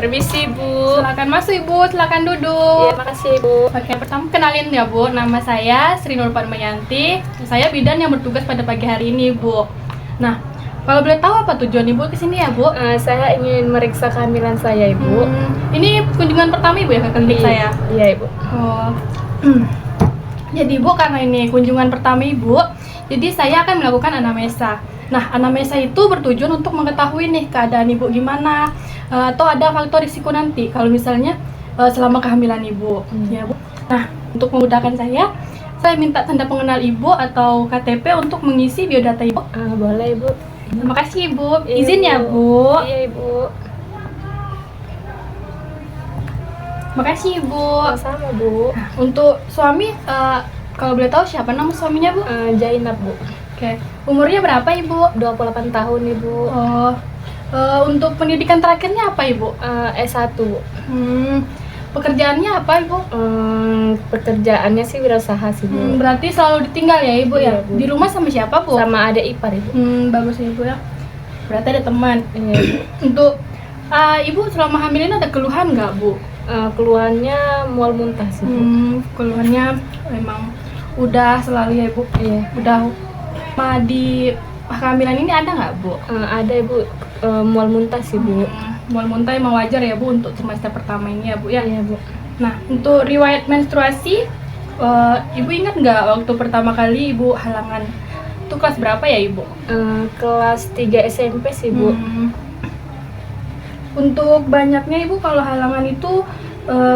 Permisi Bu. Silakan masuk Ibu, silakan duduk. Iya, makasih Bu. Oke, pertama kenalin ya Bu, nama saya Sri Nur Padmayanti. Saya bidan yang bertugas pada pagi hari ini Bu. Nah, kalau boleh tahu apa tujuan Ibu kesini ya Bu? Saya ingin meriksa kehamilan saya Ibu. Ini kunjungan pertama Ibu ya ke klinik saya? Iya Ibu. Oh. Jadi Bu, karena ini kunjungan pertama Ibu, jadi saya akan melakukan anamnesa. Nah, anamnesa itu bertujuan untuk mengetahui nih keadaan Ibu gimana, atau ada faktor risiko nanti kalau misalnya selama kehamilan Ibu. Ya Bu. Nah, untuk memudahkan saya minta tanda pengenal Ibu atau KTP untuk mengisi biodata Ibu. Boleh Ibu. Terima kasih Ibu. Iya, Izin ya Bu. Iya Ibu. Makasih Ibu. Sama Bu. Untuk suami, kalau boleh tahu siapa nama suaminya Bu? Jainab Bu. Oke. Umurnya berapa Ibu? 28 tahun Ibu. Oh. Untuk pendidikan terakhirnya apa Ibu? S1 Bu. Pekerjaannya apa Ibu? Pekerjaannya sih wirausaha sih Bu. Berarti selalu ditinggal ya Ibu ya? Iya, Bu. Di rumah sama siapa Bu? Sama adik ipar Ibu. Bagus ya Ibu ya. Berarti ada teman. Iya Bu. Untuk Ibu selama hamil ini ada keluhan nggak Bu? Keluhannya mual muntah sih Bu. Keluhannya memang udah selalu ya Ibu? Iya. Udah di kehamilan ini ada nggak Bu? Ada Ibu, mual muntah sih Bu. Mual muntah emang wajar ya Bu untuk trimester pertama ini ya Bu ya? Iya Bu. Nah, untuk riwayat menstruasi, Ibu ingat nggak waktu pertama kali Ibu halangan? Itu kelas berapa ya Ibu? Kelas 3 SMP sih Bu. Untuk banyaknya Ibu kalau halangan itu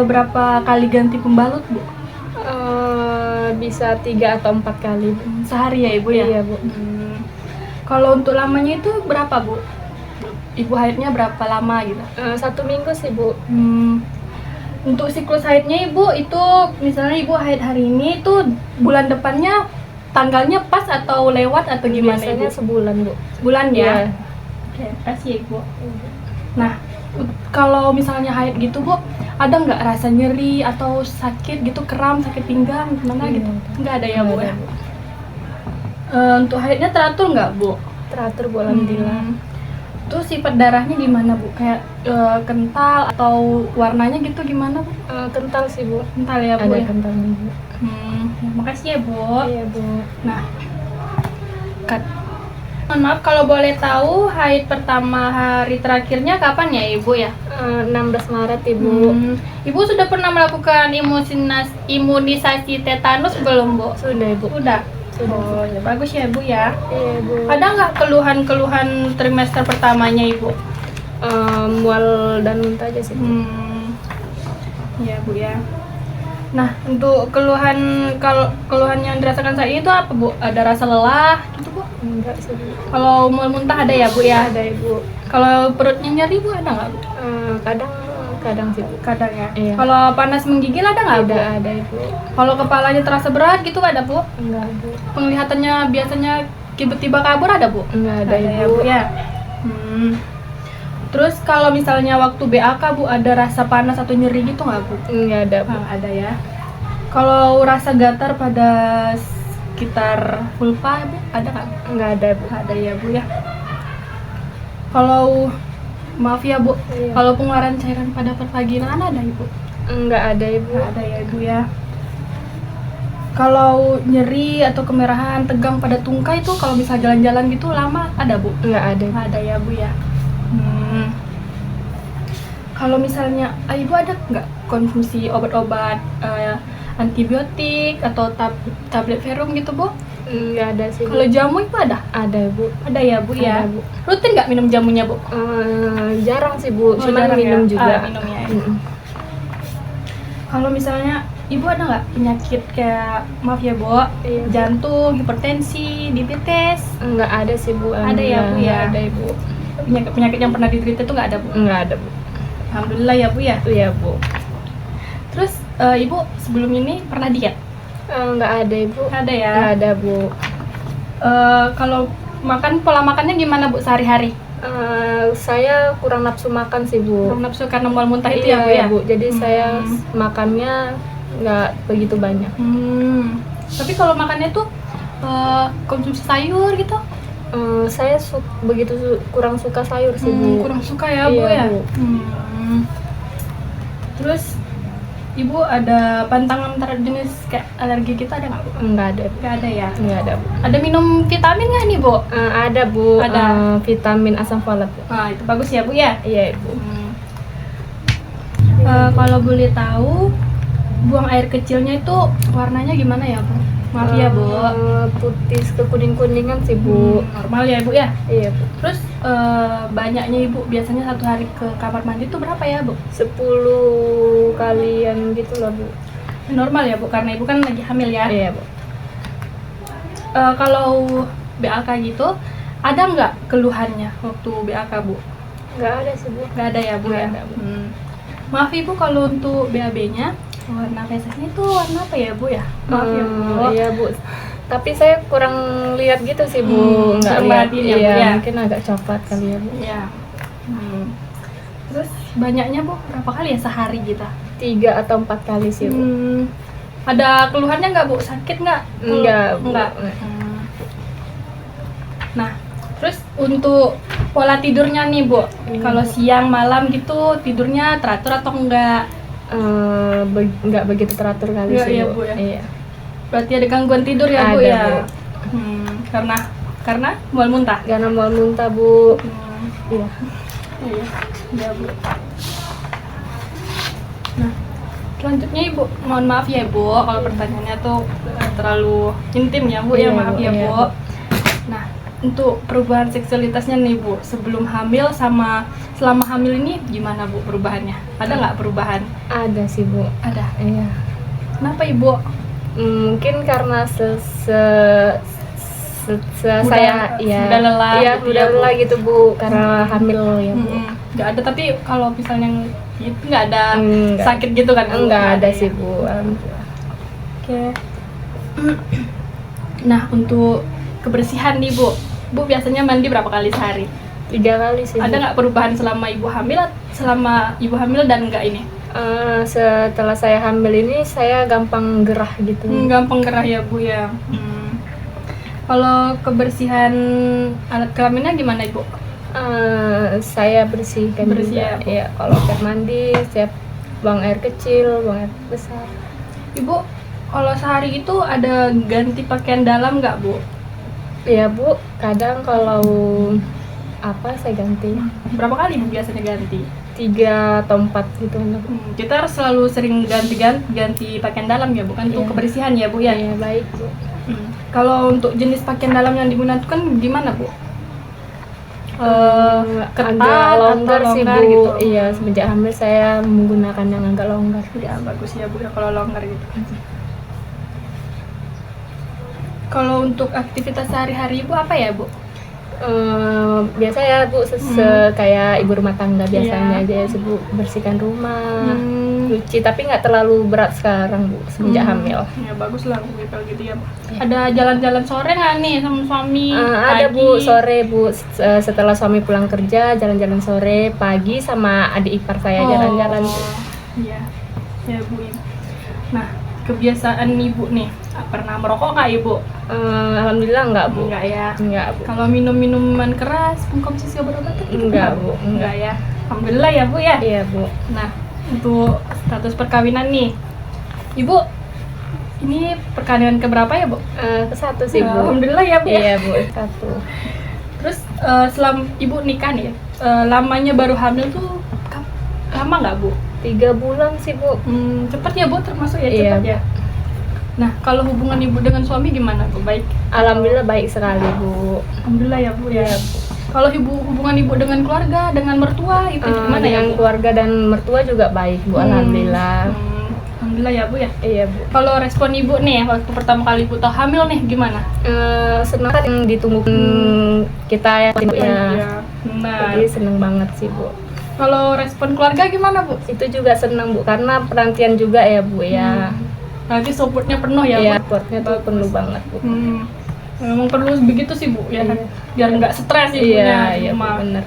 berapa kali ganti pembalut Bu? Bisa 3 atau 4 kali Bu. Sehari ya Ibu ya? Iya Bu. Kalau untuk lamanya itu berapa Bu? Ibu haidnya berapa lama gitu? 1 minggu sih Bu. Untuk siklus haidnya Ibu itu misalnya Ibu haid hari ini itu bulan depannya tanggalnya pas atau lewat atau gimana Biasanya Ibu? sebulan Bu. Bulan ya? Iya. Oke, kasih ya Ibu. Nah, kalau misalnya haid gitu Bu, ada nggak rasa nyeri atau sakit gitu, kram, sakit pinggang, gimana gitu? Nggak ada ya Bu ya? Untuk haidnya teratur nggak Bu? Teratur Bu, alhamdulillah. Tuh sifat darahnya gimana Bu? Kayak kental atau warnanya gitu gimana Bu? Kental sih Bu. Kental ya Bu Ada ya? kentalnya Bu. Makasih ya Bu. Iya Bu. Nah, mohon maaf kalau boleh tahu haid pertama hari terakhirnya kapan ya Ibu ya? 16 Maret Ibu. Ibu sudah pernah melakukan imunisasi tetanus belum Bu? Sudah Ibu. Sudah. Oh ya bagus ya Bu ya. Iya Bu. Ada nggak keluhan trimester pertamanya Ibu? Mual dan muntah aja sih. Iya Bu ya. Nah untuk keluhan yang dirasakan saat ini itu apa Bu? Ada rasa lelah gitu Bu? Enggak sih Bu. Kalau mual muntah ada ya Bu ya? Ada Ibu. Kalau perutnya nyeri Bu ada nggak Bu? Kadang sih Bu. Kadang ya. Iya. Kalau panas menggigil ada nggak Bu? Ada Ibu. Kalau kepalanya terasa berat gitu ada Bu? Enggak Bu. Penglihatannya biasanya tiba-tiba kabur ada Bu? Enggak ada ya Ibu. Bu ya. Terus kalau misalnya waktu BAK Bu ada rasa panas atau nyeri gitu nggak Bu? Enggak ada Bu. Ada ya. Kalau rasa gatal pada sekitar vulva Bu ada nggak? Enggak ada Bu. Ada ya Bu ya. Kalau maaf ya Bu, Iya. kalau pengeluaran cairan pada pervaginaan ada Ibu? Enggak ada Ibu. Ada ya Ibu ya. Kalau nyeri atau kemerahan, tegang pada tungkai itu kalau bisa jalan-jalan gitu lama ada Bu? Enggak ada Ibu. Ada ya Bu ya. Kalau misalnya Ibu ada nggak konsumsi obat-obat antibiotik atau tablet verum gitu Bu? Enggak ada sih Bu. Kalau jamu itu ada? Ada Bu. Ada ya Bu ya. Ada, Bu. Rutin nggak minum jamunya Bu? Jarang sih Bu, cuman jarang minum ya? juga. Minum ya. Kalau misalnya Ibu ada nggak penyakit kayak maaf ya Bu, Iya. jantung, hipertensi, diabetes? Enggak ada sih Bu. Ada ya, Bu, ya? Enggak ada Ibu. Penyakit yang pernah diderita itu nggak ada Bu? Enggak ada Bu. Alhamdulillah ya Bu ya. Iya Bu. Terus Ibu sebelum ini pernah diet? Enggak ada Ibu. Ada ya. Enggak ada Bu. Kalau pola makannya gimana Bu sehari-hari? Saya kurang nafsu makan sih Bu. Kurang nafsu karena mual muntah itu Iya, ya Bu ya? Bu. Jadi saya makannya nggak begitu banyak. Tapi kalau makannya tuh konsumsi sayur gitu? Saya kurang suka sayur sih Bu. Kurang suka ya Bu Iya, ya. Bu. Terus Ibu ada pantangan terhadap jenis kayak alergi kita ada nggak Bu? Enggak ada. Nggak ada ya. Enggak ada Bu. Ada minum vitamin nggak nih Bu? Ada Bu. Ada. Vitamin asam folat Bu. Nah itu bagus ya Bu ya. Iya Bu. Kalau boleh tahu, buang air kecilnya itu warnanya gimana ya Bu? Maaf ya Bu. Putih ke kuning-kuningan sih Bu. Normal ya Bu ya. Iya Bu. Terus banyaknya Ibu biasanya satu hari ke kamar mandi itu berapa ya Bu? 10 kalian gitu lah Bu. Normal ya Bu, karena Ibu kan lagi hamil ya. Iya Bu. Kalau BAK gitu, ada nggak keluhannya waktu BAK Bu? Nggak ada sih Bu. Nggak ada ya Bu Nggak ya? ada, Bu. Maaf Ibu, kalau untuk BAB-nya warna fesesnya itu warna apa ya Bu ya? Maaf ya Bu. Iya Bu. Tapi saya kurang lihat gitu sih Bu. Nggak kurang lihat. perhatiin ya, Bu, Iya, ya. mungkin agak coklat kali ya Bu. Iya. Terus banyaknya Bu berapa kali ya sehari kita? 3 atau 4 kali sih Bu. Ada keluhannya nggak Bu? Sakit nggak? Enggak Bu. Enggak. Nah, terus untuk pola tidurnya nih Bu, kalau siang malam gitu tidurnya teratur atau enggak? Nggak begitu teratur kali Nggak sih ya, Bu. Bu, ya? Iya. Berarti ada gangguan tidur ya Bu Ada, ya? Bu. Karena mual muntah. Karena mau muntah Bu. Iya. Iya, ya Bu. Nah, selanjutnya Ibu, mohon maaf ya Ibu, kalau pertanyaannya tuh terlalu intim ya Bu, ya Iya, maaf Bu, ya iya, Bu. Bu. Nah, untuk perubahan seksualitasnya nih Bu, sebelum hamil sama selama hamil ini gimana Bu perubahannya? Ada nggak perubahan? Ada sih Bu. Ada. Iya. Kenapa Ibu? Mungkin karena Udah- saya ya udah lelah iya gitu udah ya, Bu. lelah gitu Bu karena hamil ya Bu. Nggak ada, tapi kalau misalnya gitu nggak ada Enggak. sakit gitu kan? Bu? Enggak ada ya. sih Bu. Alhamdulillah. Oke. Nah, untuk kebersihan nih Bu, Bu biasanya mandi berapa kali sehari? 3 kali sih. Ada Bu. nggak perubahan selama Ibu hamil dan nggak ini? Setelah saya hamil ini saya gampang gerah gitu. Gampang gerah ya Bu ya. Kalau kebersihan alat kelaminnya gimana Ibu? Saya bersihkan Bersih juga. ya, Bu? Iya, kalau air mandi saya buang air kecil, buang air besar. Ibu, kalau sehari itu ada ganti pakaian dalam nggak Bu? Iya Bu, kadang kalau saya ganti Berapa kali Bu biasanya ganti? 3 atau 4 gitu. Kita harus selalu sering ganti pakaian dalam ya, bukan untuk Iya. kebersihan ya Bu ya. Iya baik Bu. Kalau untuk jenis pakaian dalam yang digunakan gimana Bu? Ketat Agak longgar atau sih longgar Bu. gitu? Iya, semenjak hamil saya menggunakan yang agak longgar. Ya bagus ya Bu ya kalau longgar gitu. Kalau untuk aktivitas sehari-hari Ibu apa ya Bu? Biasa ya Bu, kayak ibu rumah tangga biasanya Iya. aja ya Bu, bersihkan rumah, cuci, tapi nggak terlalu berat sekarang Bu, semenjak hamil. Ya bagus lah Bu kalau gitu ya. Ada jalan-jalan sore nggak nih sama suami? Ada Pagi? Bu, sore Bu, setelah suami pulang kerja jalan-jalan sore, pagi sama adik ipar saya jalan-jalan. Iya, ya Bu. Nah, kebiasaan Ibu nih, pernah merokok nggak Ibu? Alhamdulillah enggak Bu. Enggak ya. Enggak Bu. Kalau minum minuman keras, mengkonsumsi obat-obatan gitu Enggak, nggak? Bu. Enggak ya. Alhamdulillah ya Bu ya. Iya Bu. Nah, untuk status perkawinan nih, Ibu, ini perkawinan keberapa ya Bu? Ke-1 sih Bu. Alhamdulillah ya Bu. Iya Bu, 1. Terus selama Ibu nikah nih, lamanya baru hamil tuh lama nggak Bu? 3 bulan sih Bu. Cepet ya Bu, termasuk ya Iya, cepet ya. Nah, kalau hubungan Ibu dengan suami gimana Bu? Baik? Alhamdulillah baik sekali Bu. Alhamdulillah ya Bu ya. Iya, Bu. Kalau hubungan Ibu dengan keluarga, dengan mertua itu gimana ya Dengan Bu? keluarga dan mertua juga baik Bu, alhamdulillah. Alhamdulillah ya Bu ya. Iya Bu. Kalau respon Ibu nih waktu pertama kali Ibu tahu hamil nih gimana? Senang kan yang ditunggu kita ya Bu ya. Iya, benar. Jadi seneng banget sih Bu. Kalau respon keluarga gimana Bu? Itu juga senang Bu karena penantian juga ya Bu ya. Nanti supportnya penuh ya Iya, Bu? supportnya tuh penuh banget Bu. Memang perlu begitu sih Bu ya, Iya. biar nggak stres ibunya Iya, di iya Bu, rumah. benar.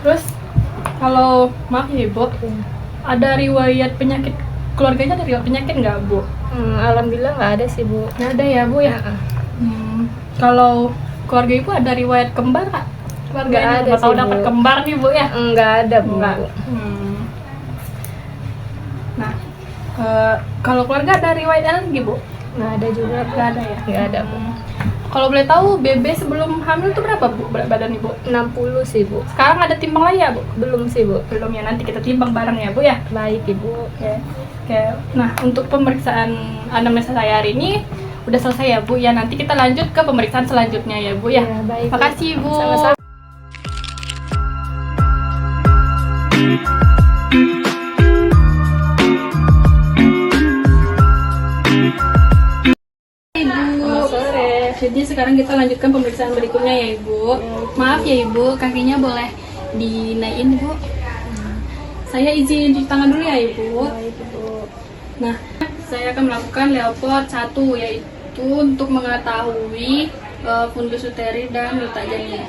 Terus kalau maaf ya Ibu, ada riwayat penyakit keluarganya, ada riwayat penyakit nggak Bu? Alhamdulillah nggak ada sih Bu. Nggak ada ya Bu ya. Ya. Kalau keluarga ibu ada riwayat kembar kak? Keluarga Nggak ini ada nggak tahu sih, dapat Bu. kembar nih bu ya? Enggak ada, Bu. Enggak. Nah, kalau keluarga ada riwayat alergi bu? Nggak ada juga, Bu. Nggak ada ya? Nggak ada, Bu. Kalau boleh tahu BB sebelum hamil tuh berapa bu berat badan ibu? 60 sih, Bu. Sekarang ada timbang lagi ya bu? Belum sih, Bu. Belum ya, nanti kita timbang bareng ya bu ya? Baik, Ibu. Oke. Oke. Nah, untuk pemeriksaan anamnesa saya hari ini udah selesai ya bu ya. Nanti kita lanjut ke pemeriksaan selanjutnya ya bu ya. Ya, baik, Bu. Makasih bu. Sama-sama. Ibu. Sore. Jadi sekarang kita lanjutkan pemeriksaan berikutnya ya ibu. Maaf ya ibu, kakinya boleh dinaikin ibu. Saya izin cuci tangan dulu ya ibu. Baik, Ibu. Nah, saya akan melakukan Leopard 1 yaitu untuk mengetahui fundus uteri dan letak janin.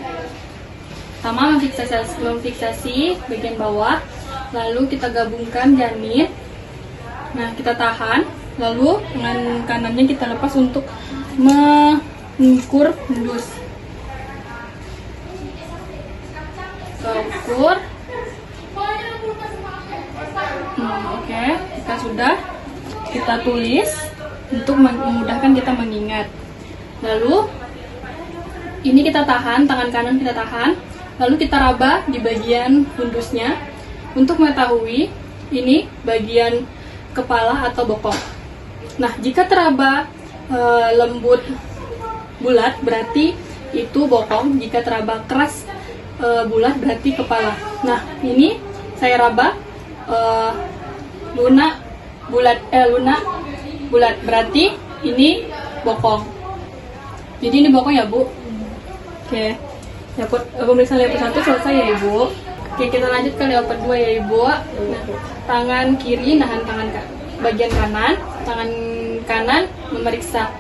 Pertama memfiksasi bagian bawah, lalu kita gabungkan janin. Nah, kita tahan, lalu tangan kanannya kita lepas untuk mengukur fundus. Kita ukur. Oke, kita sudah kita tulis untuk memudahkan kita mengingat. Lalu ini kita tahan, tangan kanan kita tahan, lalu kita raba di bagian fundusnya untuk mengetahui ini bagian kepala atau bokong. Nah, jika teraba lembut bulat berarti itu bokong, jika teraba keras bulat berarti kepala. Nah, ini saya raba lunak bulat berarti ini bokong. Jadi ini bokong ya bu. Oke, pemeriksaan Leopard 1 selesai ya ibu. Oke, kita lanjut ke Leopard 2 ya ibu. Nah, tangan kiri nahan bagian kanan, tangan kanan memeriksa.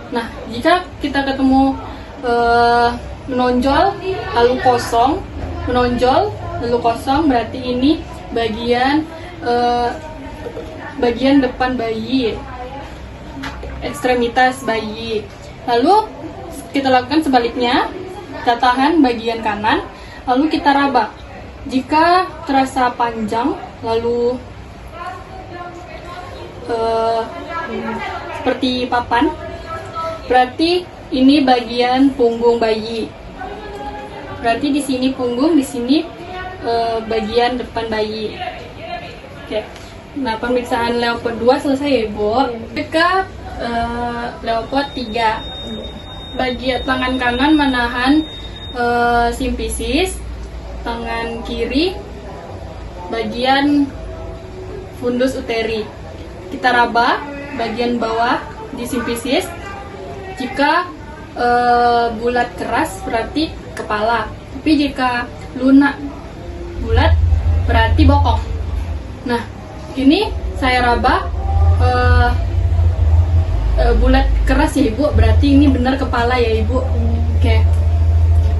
Nah, jika kita ketemu menonjol lalu kosong, berarti ini bagian depan bayi, ekstremitas bayi. Lalu kita lakukan sebaliknya, kita tahan bagian kanan, lalu kita raba. Jika terasa panjang, lalu seperti papan, berarti ini bagian punggung bayi. Berarti di sini punggung, di sini bagian depan bayi. Oke. Nah, pemeriksaan Leopard 2 selesai ya, Bu. Ke Leopard 3. Bagian tangan kanan menahan simfisis, tangan kiri bagian fundus uteri. Kita raba bagian bawah di simfisis. Jika bulat keras berarti kepala, tapi jika lunak bulat berarti bokong. Nah, ini saya raba bulat keras ya ibu, berarti ini benar kepala ya ibu. Oke,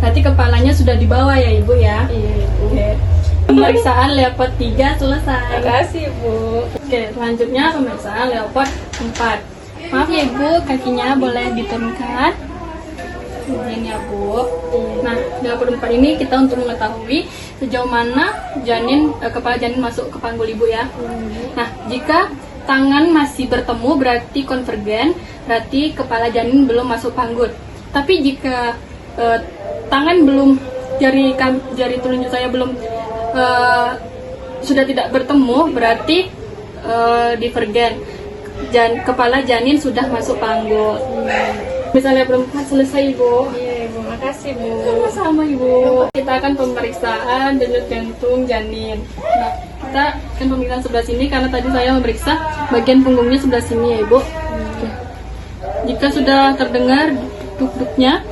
berarti kepalanya sudah di bawah ya ibu ya. Iya, Ibu. Oke. Pemeriksaan Leopard 3 selesai. Makasih, Bu. Oke, selanjutnya pemeriksaan Leopard 4. Maaf ya ibu, kakinya boleh diturunkan. Izin ya bu. Nah, Leopard 4 ini kita untuk mengetahui sejauh mana kepala janin masuk ke panggul ibu ya. Nah, jika tangan masih bertemu berarti konvergen, berarti kepala janin belum masuk panggul. Tapi jika tangan belum, jari telunjuk saya belum sudah tidak bertemu, berarti divergen. Kepala janin sudah masuk panggul. Misalnya belum selesai ibu. Iya, Ibu. Makasih, Bu. Sama-sama ibu. Kita akan pemeriksaan denyut jantung janin. Nah, kita akan pemeriksaan sebelah sini karena tadi saya memeriksa bagian punggungnya sebelah sini ya ibu. Oke. Jika sudah terdengar duk-duknya,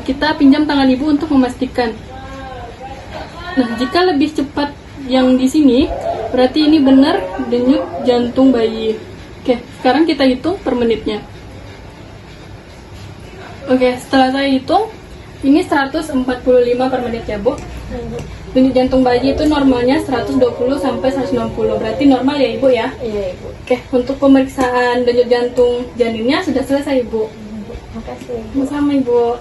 kita pinjam tangan ibu untuk memastikan. Nah, jika lebih cepat yang di sini, berarti ini benar denyut jantung bayi. Oke, sekarang kita hitung per menitnya. Oke, setelah saya hitung, ini 145 per menit ya, Bu. Denyut jantung bayi itu normalnya 120 sampai 160. Berarti normal ya, Ibu ya? Iya, Ibu. Oke, untuk pemeriksaan denyut jantung janinnya sudah selesai, Ibu. Makasih. Sama-sama, Ibu.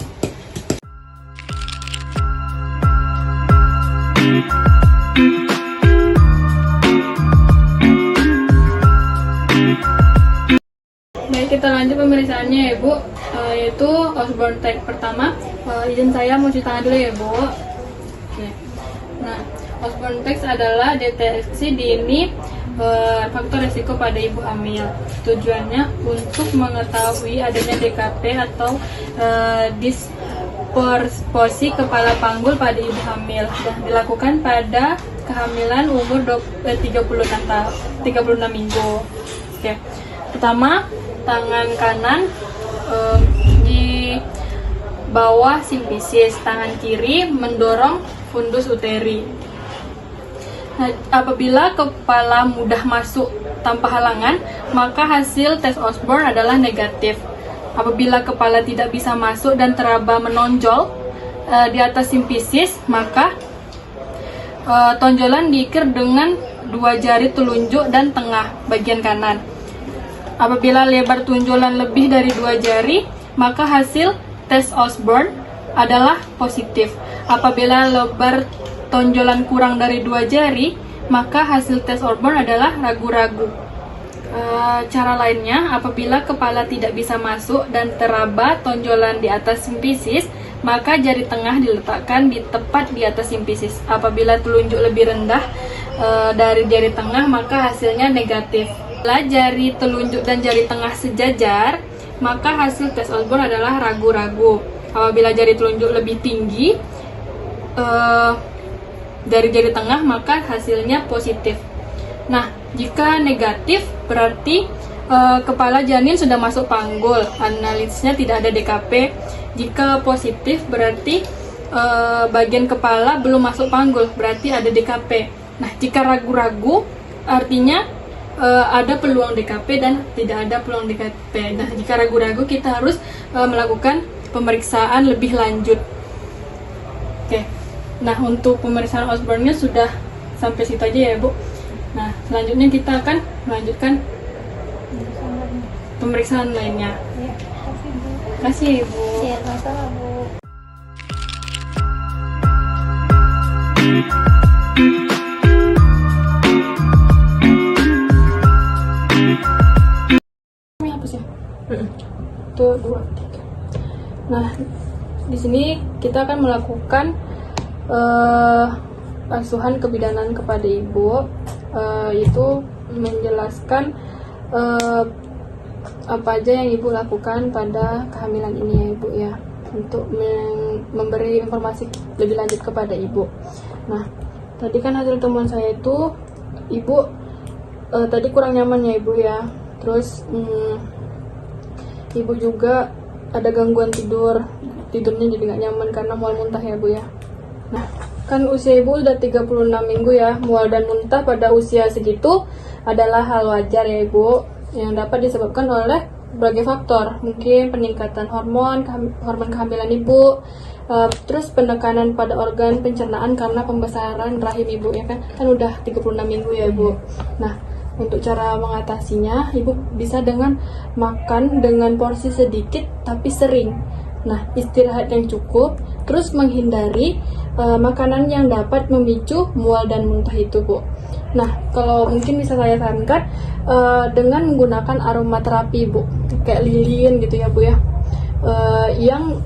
kita lanjut pemeriksaannya ya Bu. Yaitu Osborne test pertama. Izin saya mau cuci tangan dulu ya Bu. Oke. Nah, Osborne test adalah deteksi dini faktor resiko pada ibu hamil. Tujuannya untuk mengetahui adanya DKP atau disproporsi kepala panggul pada ibu hamil, dan dilakukan pada kehamilan umur 36 minggu. Oke. Pertama, tangan kanan di bawah simpisis, tangan kiri mendorong fundus uteri. Nah, apabila kepala mudah masuk tanpa halangan, maka hasil tes Osborne adalah negatif. Apabila kepala tidak bisa masuk dan teraba menonjol di atas simpisis, maka tonjolan diikat dengan 2 jari telunjuk dan tengah bagian kanan. Apabila lebar tonjolan lebih dari 2 jari, maka hasil tes Osborne adalah positif. Apabila lebar tonjolan kurang dari 2 jari, maka hasil tes Osborne adalah ragu-ragu. Cara lainnya, apabila kepala tidak bisa masuk dan teraba tonjolan di atas simpisis, maka jari tengah diletakkan tepat di atas simpisis. Apabila telunjuk lebih rendah dari jari tengah, maka hasilnya negatif. Bila jari telunjuk dan jari tengah sejajar, maka hasil tes Osborne adalah ragu-ragu. Apabila jari telunjuk lebih tinggi dari jari tengah, maka hasilnya positif. Nah, jika negatif berarti kepala janin sudah masuk panggul, analisisnya tidak ada DKP. Jika positif berarti bagian kepala belum masuk panggul, berarti ada DKP. Nah, jika ragu-ragu artinya ada peluang DKP dan tidak ada peluang DKP. Nah, jika ragu-ragu kita harus melakukan pemeriksaan lebih lanjut. Oke. Nah, untuk pemeriksaan Osborne-nya sudah sampai situ aja ya, Bu. Nah, selanjutnya kita akan melanjutkan pemeriksaan lainnya. Ya, kasih Bu. Kasih, Ibu. Ya, masalah Bu. Ini hapus ya? Tuh, 2, 3. Nah, di sini kita akan melakukan asuhan kebidanan kepada ibu, itu menjelaskan apa aja yang ibu lakukan pada kehamilan ini ya ibu ya, untuk memberi informasi lebih lanjut kepada ibu. Nah, tadi kan hasil temuan saya itu ibu tadi kurang nyaman ya ibu ya, terus ibu juga ada gangguan tidurnya jadi nggak nyaman karena mual muntah ya bu ya. Nah, kan usia ibu udah 36 minggu ya, mual dan muntah pada usia segitu adalah hal wajar ya ibu, yang dapat disebabkan oleh berbagai faktor, mungkin peningkatan hormon kehamilan ibu, terus penekanan pada organ pencernaan karena pembesaran rahim ibu ya kan udah 36 minggu ya ibu. Nah, untuk cara mengatasinya, ibu bisa dengan makan dengan porsi sedikit tapi sering. Nah, istirahat yang cukup, terus menghindari makanan yang dapat memicu mual dan muntah itu, Bu. Nah, kalau mungkin bisa saya sarankan dengan menggunakan aromaterapi, Bu. Kayak lilin gitu ya, Bu ya. Yang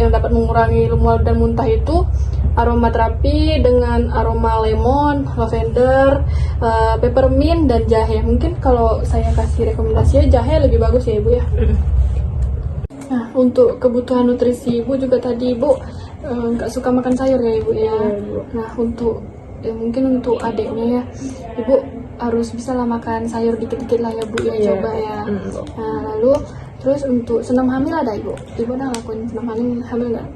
dapat mengurangi mual dan muntah itu aromaterapi dengan aroma lemon, lavender, peppermint dan jahe. Mungkin kalau saya kasih rekomendasinya jahe lebih bagus ya ibu ya. Nah, untuk kebutuhan nutrisi ibu juga tadi ibu nggak suka makan sayur ya ibu ya. Nah, untuk mungkin untuk adiknya ya, ibu harus bisa lah makan sayur dikit-dikit lah ya bu ya, coba ya. Nah, lalu terus untuk senam hamil ada ibu? Ibu udah ngelakuin senam hamil nggak?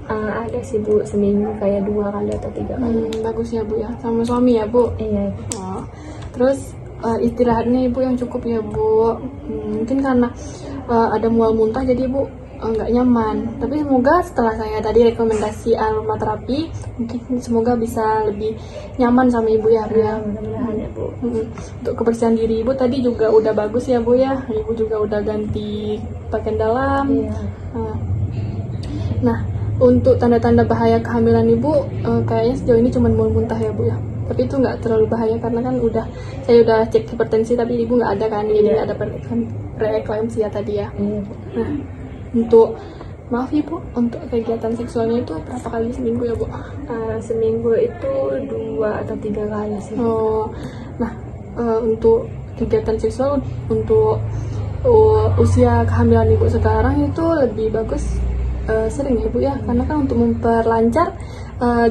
Ada sih bu, seminggu kayak 2 kali atau 3 kali. Bagus ya bu ya, sama suami ya bu? Iya. Oh. Terus istirahatnya ibu yang cukup ya bu. Mungkin karena ada mual muntah jadi ibu nggak nyaman. Tapi semoga setelah saya tadi rekomendasi aromaterapi, mungkin semoga bisa lebih nyaman sama ibu ya bu ya. Mudah-mudahan ya bu. Untuk kebersihan diri ibu tadi juga udah bagus ya bu ya. Ibu juga udah ganti pakaian dalam. Iya. Nah, untuk tanda-tanda bahaya kehamilan ibu kayaknya sejauh ini cuma mual muntah ya bu ya. Tapi itu nggak terlalu bahaya karena kan saya udah cek hipertensi tapi ibu nggak ada kan, jadi nggak ada preeklamsia tadi ya. Nah, untuk maaf ibu, untuk kegiatan seksualnya itu berapa kali seminggu ya bu? Seminggu itu 2 atau 3 kali sih. Oh, nah untuk kegiatan seksual untuk usia kehamilan ibu sekarang itu lebih bagus sering ya bu ya, karena kan untuk memperlancar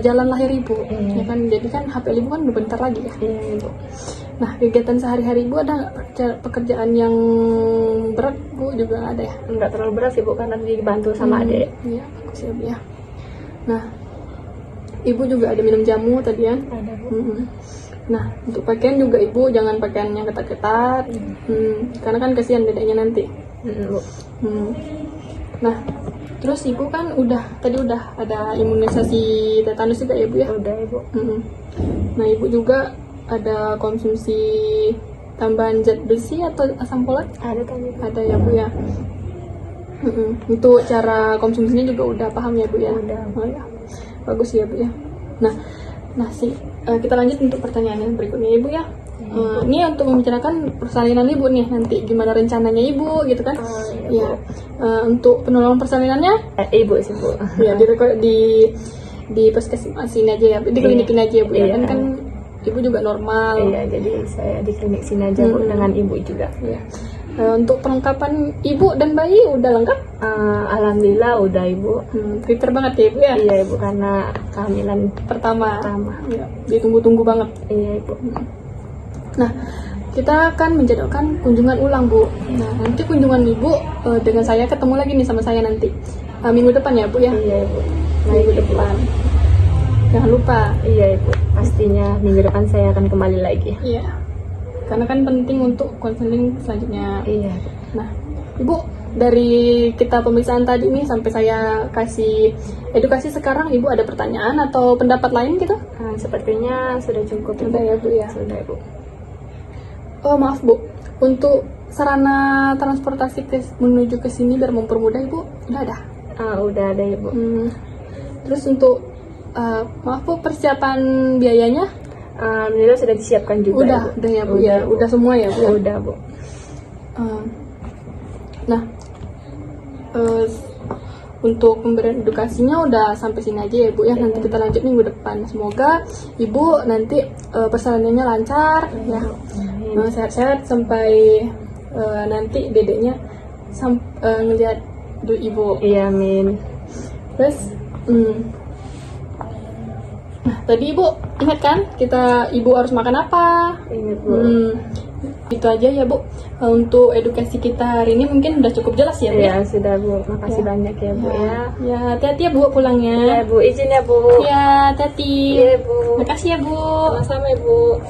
jalan lahir ibu, ya kan, jadi kan HPL ibu kan udah bentar lagi ya. Ibu. Nah, kegiatan sehari-hari ibu ada nggak pekerjaan yang berat bu? Juga nggak ada ya? Nggak terlalu berat sih bu, karena dibantu sama adik. Iya, bagus ya bu ya. Nah, ibu juga ada minum jamu tadi kan? Ada bu. Nah, untuk pakaian juga ibu jangan pakaian yang ketat-ketat, karena kan kasihan dedeknya nanti. Bu. Nah, terus ibu kan tadi udah ada imunisasi tetanus juga ya bu ya? Udah ibu. Nah, ibu juga ada konsumsi tambahan zat besi atau asam folat? Ada kan ibu? Ada ya bu ya. Untuk cara konsumsinya juga udah paham ya bu ya? Udah. Oh ya, bagus ya bu ya. Nah kita lanjut untuk pertanyaan yang berikutnya ibu ya. Ini untuk membicarakan persalinan ibu nih, nanti gimana rencananya ibu gitu kan? Iya. Untuk penolong persalinannya Ibu sih bu. ya di puskesmas sini aja ya, di klinik ini aja ya bu ya. Kan ibu juga normal. Iya, jadi saya di klinik sini aja bu, dengan ibu juga. Iya. Untuk perlengkapan ibu dan bayi udah lengkap? Alhamdulillah udah ibu. Pinter banget ya ibu ya? Iya ibu, karena kehamilan pertama. Iya. Ditunggu-tunggu banget. Iya ibu. Nah, kita akan menjadwalkan kunjungan ulang bu. Nah, nanti kunjungan ibu dengan saya ketemu lagi nih sama saya nanti minggu depan ya bu ya? Iya ibu. Minggu depan. Jangan lupa. Iya ibu, pastinya minggu depan saya akan kembali lagi. Iya. Karena kan penting untuk konseling selanjutnya. Iya. Nah, ibu, dari kita pemeriksaan tadi nih sampai saya kasih edukasi, sekarang ibu ada pertanyaan atau pendapat lain gitu? Sepertinya sudah cukup. Sudah ya bu ya? Sudah ibu. Oh maaf bu, untuk sarana transportasi menuju ke sini biar mempermudah ibu udah ada? Udah ada ibu. Terus untuk maaf bu, persiapan biayanya? Alhamdulillah sudah disiapkan juga. Udah ya bu ya, udah semua ya bu. Udah bu. Nah, untuk pemberian edukasinya udah sampai sini aja ya bu ya. Nanti kita lanjut minggu depan. Semoga ibu nanti persalinannya lancar ya, sehat-sehat sampai nanti dedeknya ngelihat ibu. Iya amin. Terus nah tadi ibu ingat kan ibu harus makan apa? Ingat bu. Itu aja ya bu, untuk edukasi kita hari ini mungkin udah cukup jelas ya bu. Iya sudah bu, makasih banyak ya bu ya. Ya hati-hati ya bu pulangnya. Iya bu, izin ya bu. Ya hati-hati. Iya bu. Makasih ya bu. Sama-sama ibu.